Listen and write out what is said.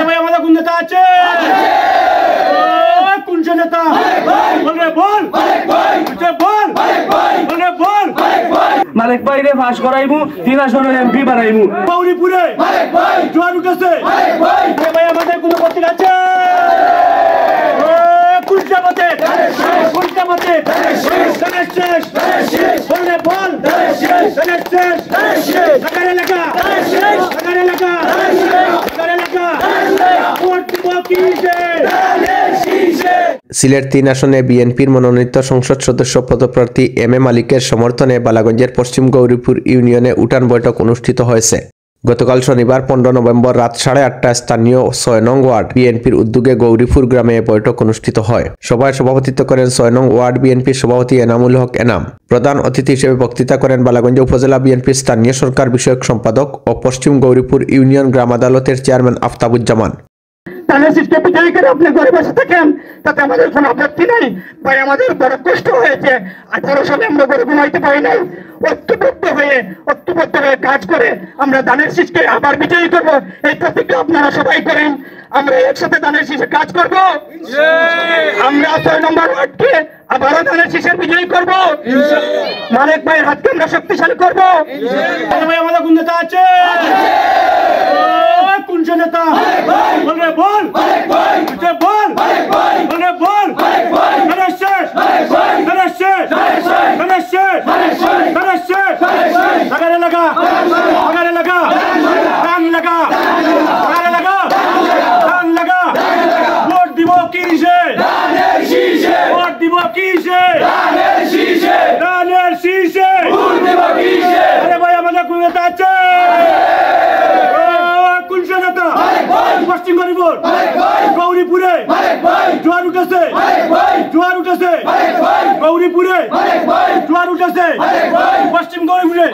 ভাই আমাদের কোন নেতা আছে? কোন নেতা? বল রে বল, বল বল। মালিক ভাই রে ফাঁস করাইমু, 3 আসনের এমপি বানাইমু। গৌরীপুরে জোয়ার উঠেছে। ভাই আমাদের কোন পত্রিকা আছে? সিলেট 3 আসনে বিএনপির মনোনীত সংসদ সদস্য পদপ্রার্থী এম এ মালিকের সমর্থনে বালাগঞ্জের পশ্চিম গৌরীপুর ইউনিয়নে উঠান বৈঠক অনুষ্ঠিত হয়েছে। গতকাল শনিবার 15 নভেম্বর রাত 8:30টায় স্থানীয় 6 নং ওয়ার্ড বিএনপির উদ্যোগে গৌরীপুর গ্রামে বৈঠক অনুষ্ঠিত হয়। সভায় সভাপতিত্ব করেন 6 নং ওয়ার্ড বিএনপির সভাপতি এনামুল হক এনাম। প্রধান অতিথি হিসেবে বক্তৃতা করেন বালাগঞ্জ উপজেলা বিএনপির স্থানীয় সরকার বিষয়ক সম্পাদক ও পশ্চিম গৌরীপুর ইউনিয়ন গ্রাম আদালতের চেয়ারম্যান আফতাবুজ্জামান। তানেশকে বিজয়ী করে আপনি ঘরে বসে থাকেন, তাতে আমাদের কোনো আপত্তি নেই। ভাই আমাদের বড় কষ্ট হয়েছে, 18 সালে আমরা ঘরে ঘুমাইতে পারি নাই। ঐক্যবদ্ধ হয়ে কাজ করে আমরা ধানের শীষকে আবার বিজয়ী করব, এই প্রতিজ্ঞা আপনারা সবাই করেন। আমরা একসাথে ধানের শীষে কাজ করব। আমরা 6 নম্বর ওয়ার্ডকে আবারও ধানের শীষের বিজয়ী করব। মালিক ভাইয়ের হাতকে আমরা শক্তিশালী করব। ভাই আমাদের কোন নেতা আছে? কোন নেতা? বল রে বল, বল। ভোট দিব কিসে? ভোট দিব কিসে? ধানের শীষে। আরে ভাই আমাদের কোন নেতা আছে? কোন নেতা? পশ্চিম গৌরীপুরে জোয়ার উঠেছে। গৌরীপুরে জোয়ার উঠেছে। পশ্চিম গৌরীপুরে